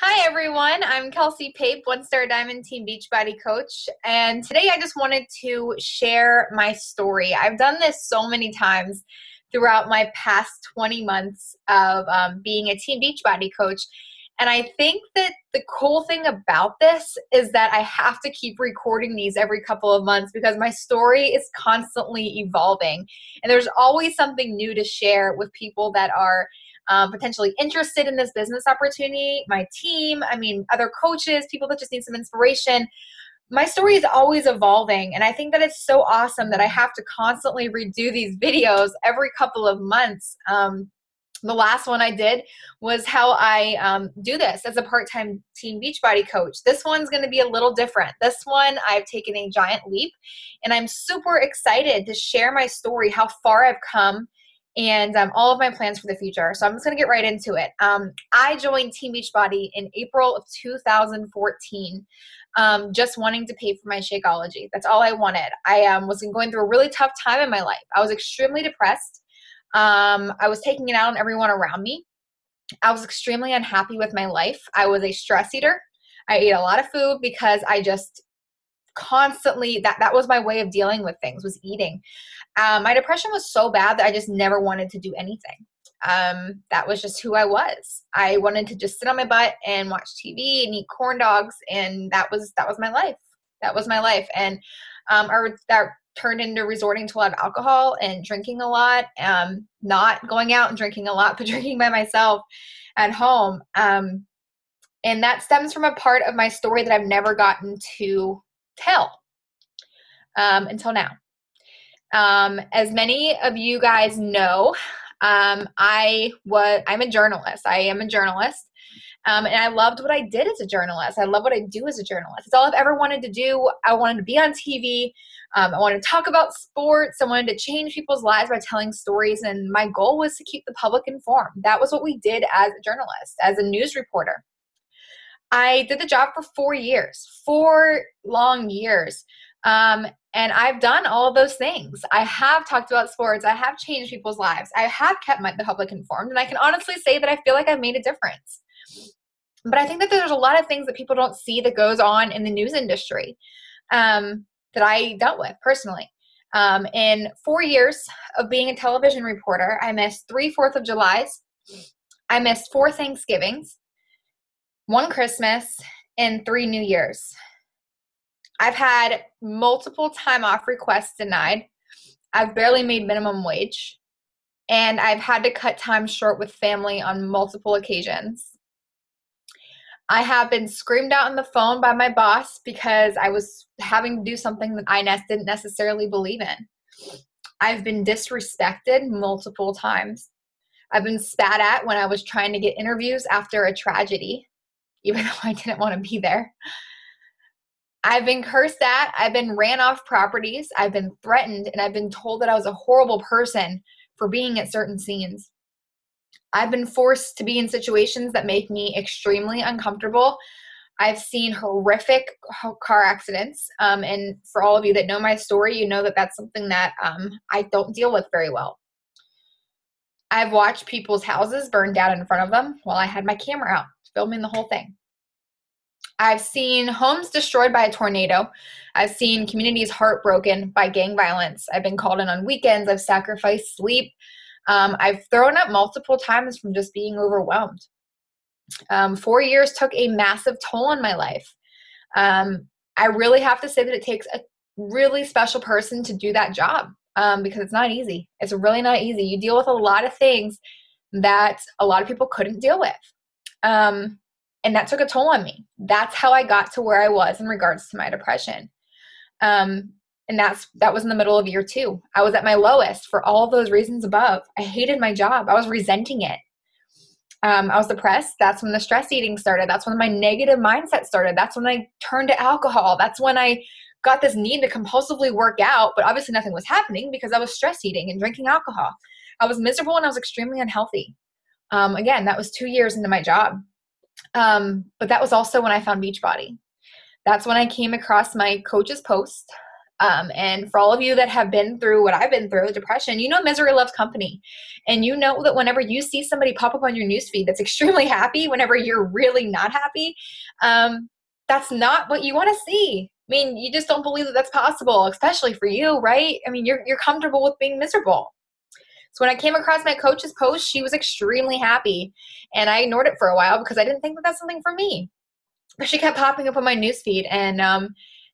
Hi everyone, I'm Kelsey Pape, one-star Diamond Team Beachbody coach, and today I just wanted to share my story. I've done this so many times throughout my past 20 months of being a Team Beachbody coach, and I think that the cool thing about this is that I have to keep recording these every couple of months because my story is constantly evolving, and there's always something new to share with people that are potentially interested in this business opportunity, my team, other coaches, people that just need some inspiration. My story is always evolving, and I think that it's so awesome that I have to constantly redo these videos every couple of months. The last one I did was how I do this as a part-time Team Beachbody coach. This one's going to be a little different. This one, I've taken a giant leap, and I'm super excited to share my story, how far I've come, and all of my plans for the future. So I'm just going to get right into it. I joined Team Beachbody in April of 2014, just wanting to pay for my Shakeology. That's all I wanted. I was going through a really tough time in my life. I was extremely depressed. I was taking it out on everyone around me. I was extremely unhappy with my life. I was a stress eater. I ate a lot of food because I just constantly, that was my way of dealing with things, was eating. My depression was so bad that I just never wanted to do anything. That was just who I was. I wanted to just sit on my butt and watch TV and eat corn dogs, and that was my life. That was my life. And that turned into resorting to a lot of alcohol and drinking a lot, not going out and drinking a lot, but drinking by myself at home. And that stems from a part of my story that I've never gotten to tell until now. As many of you guys know, I'm a journalist. I am a journalist. And I loved what I did as a journalist. I love what I do as a journalist. It's all I've ever wanted to do. I wanted to be on TV. I wanted to talk about sports. I wanted to change people's lives by telling stories. And my goal was to keep the public informed. That was what we did as a journalist, as a news reporter. I did the job for 4 years, 4 long years. And I've done all of those things. I have talked about sports. I have changed people's lives. I have kept the public informed. And I can honestly say that I feel like I've made a difference. But I think that there's a lot of things that people don't see that goes on in the news industry that I dealt with personally. In 4 years of being a television reporter, I missed 3 4th of Julys. I missed 4 Thanksgivings, 1 Christmas, and 3 New Years. I've had multiple time off requests denied. I've barely made minimum wage. And I've had to cut time short with family on multiple occasions. I have been screamed out on the phone by my boss because I was having to do something that I didn't necessarily believe in. I've been disrespected multiple times. I've been spat at when I was trying to get interviews after a tragedy, even though I didn't want to be there. I've been cursed at. I've been ran off properties. I've been threatened, and I've been told that I was a horrible person for being at certain scenes. I've been forced to be in situations that make me extremely uncomfortable. I've seen horrific car accidents. And for all of you that know my story, you know that that's something that I don't deal with very well. I've watched people's houses burn down in front of them while I had my camera out, filming the whole thing. I've seen homes destroyed by a tornado. I've seen communities heartbroken by gang violence. I've been called in on weekends. I've sacrificed sleep. I've thrown up multiple times from just being overwhelmed. 4 years took a massive toll on my life. I really have to say that it takes a really special person to do that job because it's not easy. It's really not easy. You deal with a lot of things that a lot of people couldn't deal with. And that took a toll on me. That's how I got to where I was in regards to my depression. And that was in the middle of year 2. I was at my lowest for all of those reasons above. I hated my job. I was resenting it. I was depressed. That's when the stress eating started. That's when my negative mindset started. That's when I turned to alcohol. That's when I got this need to compulsively work out, but obviously nothing was happening because I was stress eating and drinking alcohol. I was miserable and I was extremely unhealthy. Again, that was 2 years into my job. But that was also when I found Beachbody. That's when I came across my coach's post And for all of you that have been through what I've been through, depression, you know misery loves company. And you know that whenever you see somebody pop up on your newsfeed that's extremely happy, whenever you're really not happy, that's not what you want to see. I mean, you just don't believe that that's possible, especially for you, right? I mean, you're comfortable with being miserable. So when I came across my coach's post, she was extremely happy. And I ignored it for a while because I didn't think that that's something for me. But she kept popping up on my newsfeed, and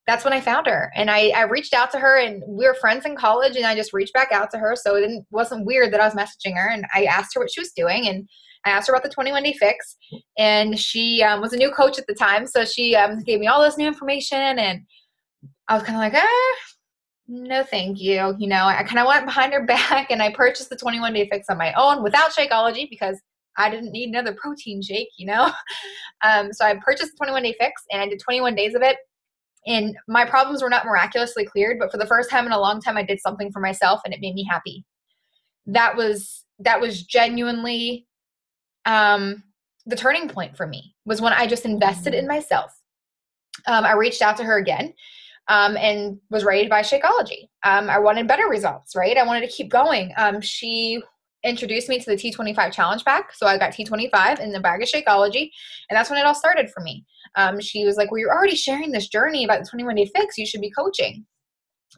that's when I found her. And I reached out to her, and we were friends in college, and I just reached back out to her. So it wasn't weird that I was messaging her, and I asked her what she was doing, and I asked her about the 21-day fix, and she was a new coach at the time. So she gave me all this new information, and I was kind of like, no, thank you. You know, I kind of went behind her back, and I purchased the 21-day fix on my own without Shakeology because I didn't need another protein shake, you know? So I purchased the 21-day fix, and I did 21 days of it. And my problems were not miraculously cleared, but for the first time in a long time, I did something for myself, and it made me happy. That was genuinely the turning point for me, was when I just invested in myself. I reached out to her again and was ready to buy Shakeology. I wanted better results, right? I wanted to keep going. She introduced me to the T25 challenge pack. So I got T25 in the bag of Shakeology, and that's when it all started for me. She was like, well, you're already sharing this journey about the 21-day fix. You should be coaching.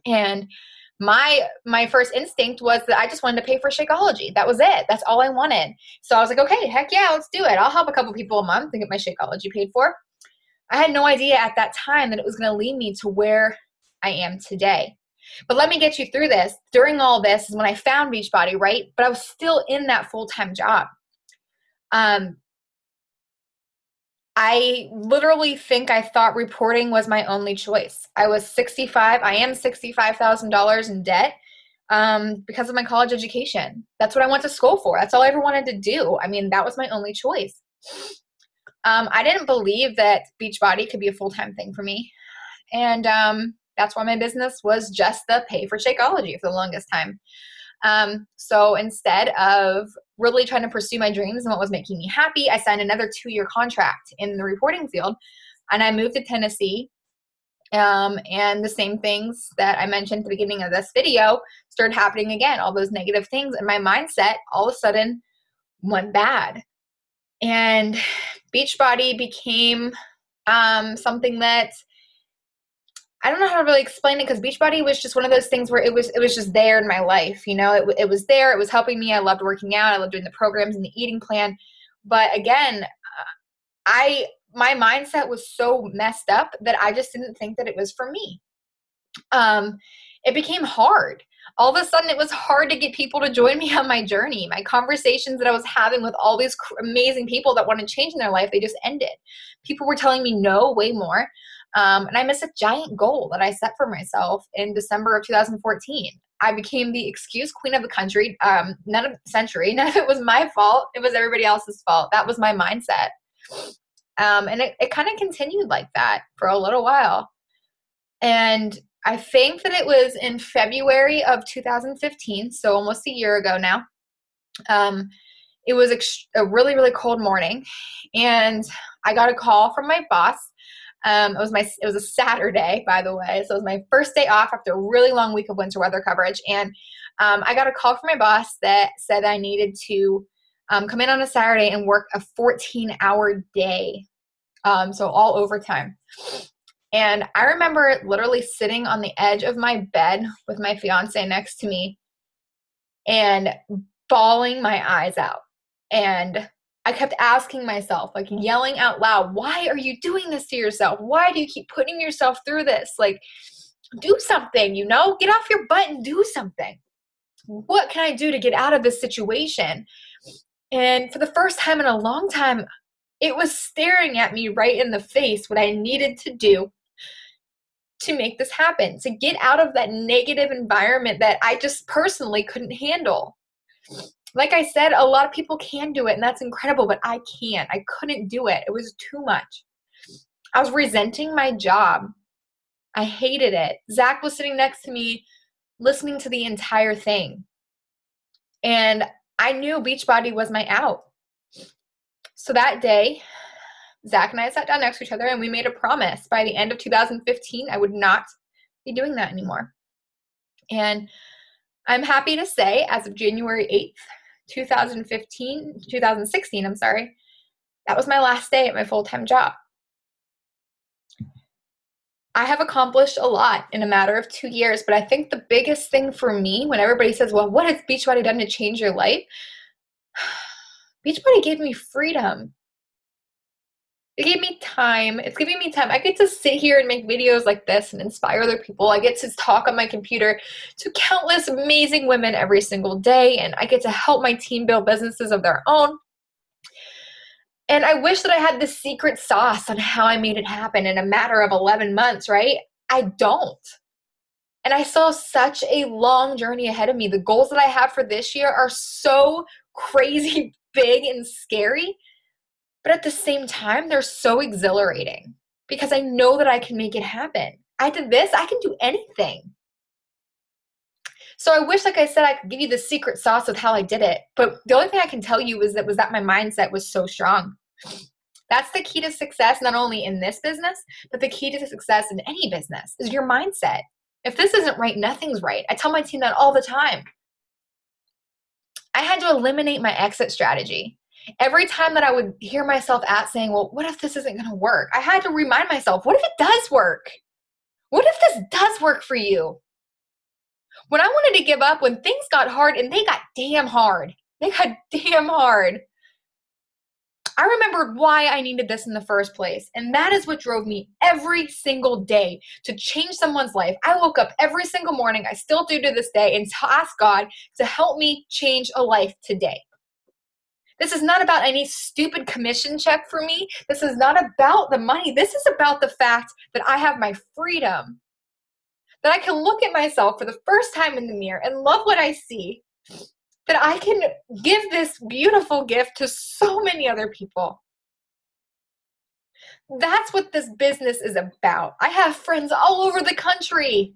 And my first instinct was that I just wanted to pay for Shakeology. That was it. That's all I wanted. So I was like, okay, heck yeah, let's do it. I'll help a couple people a month and get my Shakeology paid for. I had no idea at that time that it was going to lead me to where I am today. But let me get you through this. During all this is when I found Beachbody, right? But I was still in that full-time job. I literally think I thought reporting was my only choice. I am $65,000 in debt because of my college education. That's what I went to school for. That's all I ever wanted to do. I mean, that was my only choice. I didn't believe that Beachbody could be a full-time thing for me. And that's why my business was just the pay for Shakeology for the longest time. So instead of really trying to pursue my dreams and what was making me happy, I signed another 2-year contract in the reporting field, and I moved to Tennessee. And the same things that I mentioned at the beginning of this video started happening again, all those negative things, and my mindset all of a sudden went bad. And Beachbody became something that I don't know how to really explain it, because Beachbody was just one of those things where it was just there in my life. You know, it was there. It was helping me. I loved working out. I loved doing the programs and the eating plan. But again, my mindset was so messed up that I just didn't think that it was for me. It became hard. All of a sudden, it was hard to get people to join me on my journey. My conversations that I was having with all these amazing people that wanted change in their life, they just ended. People were telling me no way more. And I missed a giant goal that I set for myself in December of 2014. I became the excuse queen of the country, none of the century. None of it was my fault. It was everybody else's fault. That was my mindset. And it kind of continued like that for a little while. And I think that it was in February of 2015, so almost a year ago now. It was a really, really cold morning, and I got a call from my boss. It was a Saturday, by the way. So it was my first day off after a really long week of winter weather coverage. And I got a call from my boss that said I needed to come in on a Saturday and work a 14-hour day. So all overtime. And I remember literally sitting on the edge of my bed with my fiance next to me and bawling my eyes out. And I kept asking myself, like yelling out loud, why are you doing this to yourself? Why do you keep putting yourself through this? Like, do something, you know, get off your butt and do something. What can I do to get out of this situation? And for the first time in a long time, it was staring at me right in the face what I needed to do to make this happen, to get out of that negative environment that I just personally couldn't handle. Like I said, a lot of people can do it, and that's incredible, but I can't. I couldn't do it. It was too much. I was resenting my job. I hated it. Zach was sitting next to me listening to the entire thing. And I knew Beachbody was my out. So that day, Zach and I sat down next to each other, and we made a promise. By the end of 2015, I would not be doing that anymore. And I'm happy to say, as of January 8th, 2016, that was my last day at my full-time job. I have accomplished a lot in a matter of 2 years, but I think the biggest thing for me, when everybody says, well, what has Beachbody done to change your life? Beachbody gave me freedom. It gave me time. It's giving me time. I get to sit here and make videos like this and inspire other people. I get to talk on my computer to countless amazing women every single day, and I get to help my team build businesses of their own. And I wish that I had the secret sauce on how I made it happen in a matter of 11 months, right? I don't. And I still have such a long journey ahead of me. The goals that I have for this year are so crazy big and scary, but at the same time, they're so exhilarating because I know that I can make it happen. I did this, I can do anything. So I wish, like I said, I could give you the secret sauce of how I did it. But the only thing I can tell you was that my mindset was so strong. That's the key to success, not only in this business, but the key to success in any business is your mindset. If this isn't right, nothing's right. I tell my team that all the time. I had to eliminate my exit strategy. Every time that I would hear myself saying, well, what if this isn't going to work? I had to remind myself, what if it does work? What if this does work for you? When I wanted to give up, when things got hard, and they got damn hard, I remembered why I needed this in the first place. And that is what drove me every single day to change someone's life. I woke up every single morning, I still do to this day, and ask God to help me change a life today. This is not about any stupid commission check for me. This is not about the money. This is about the fact that I have my freedom. That I can look at myself for the first time in the mirror and love what I see. That I can give this beautiful gift to so many other people. That's what this business is about. I have friends all over the country.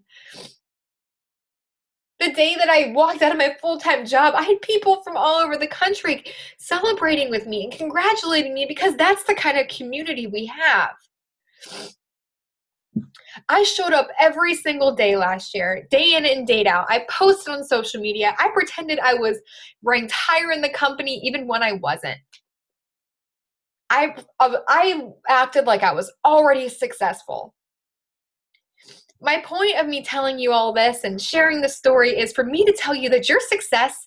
The day that I walked out of my full-time job, I had people from all over the country celebrating with me and congratulating me because that's the kind of community we have. I showed up every single day last year, day in and day out. I posted on social media. I pretended I was ranked higher in the company even when I wasn't. I acted like I was already successful. My point of me telling you all this and sharing the story is for me to tell you that your success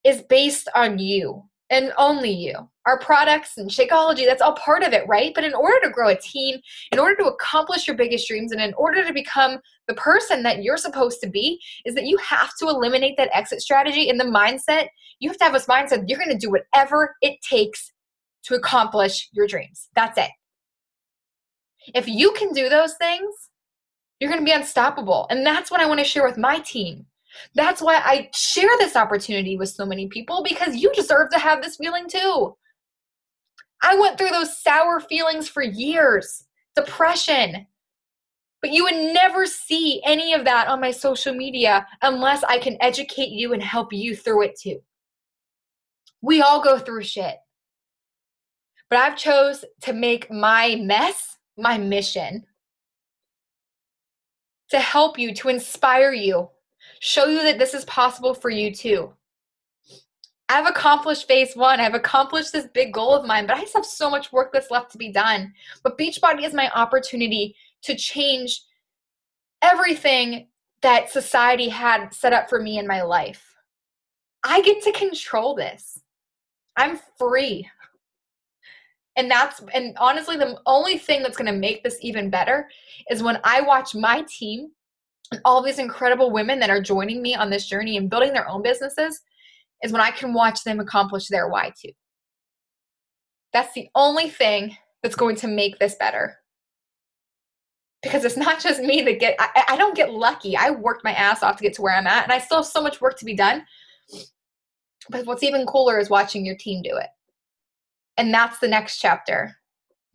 is based on you and only you. Our products and Shakeology, that's all part of it, right? But in order to grow a team, in order to accomplish your biggest dreams, and in order to become the person that you're supposed to be, is that you have to eliminate that exit strategy and the mindset. You have to have this mindset, you're going to do whatever it takes to accomplish your dreams. That's it. If you can do those things, you're going to be unstoppable. And that's what I want to share with my team. That's why I share this opportunity with so many people, because you deserve to have this feeling too. I went through those sour feelings for years, depression, but you would never see any of that on my social media unless I can educate you and help you through it too. We all go through shit, but I've chose to make my mess my mission. To help you, to inspire you, show you that this is possible for you too. I've accomplished phase one. I've accomplished this big goal of mine, but I just have so much work that's left to be done. But Beachbody is my opportunity to change everything that society had set up for me in my life. I get to control this. I'm free. And honestly, the only thing that's going to make this even better is when I watch my team and all these incredible women that are joining me on this journey and building their own businesses, is when I can watch them accomplish their why too. That's the only thing that's going to make this better. Because it's not just me that I don't get lucky. I worked my ass off to get to where I'm at, and I still have so much work to be done. But what's even cooler is watching your team do it. And that's the next chapter,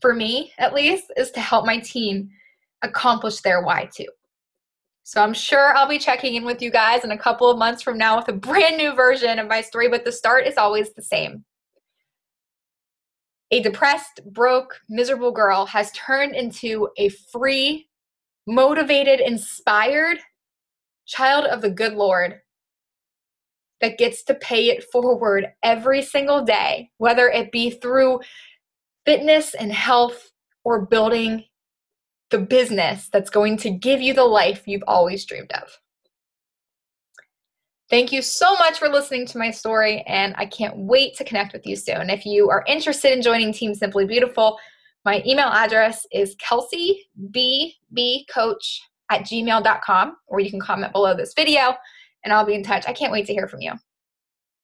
for me at least, is to help my team accomplish their why too. So I'm sure I'll be checking in with you guys in a couple of months from now with a brand new version of my story, but the start is always the same. A depressed, broke, miserable girl has turned into a free, motivated, inspired child of the good Lord that gets to pay it forward every single day, whether it be through fitness and health or building the business that's going to give you the life you've always dreamed of. Thank you so much for listening to my story, and I can't wait to connect with you soon. If you are interested in joining Team Simply Beautiful, my email address is kelseybbcoach@gmail.com, or you can comment below this video, and I'll be in touch. I can't wait to hear from you.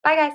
Bye, guys.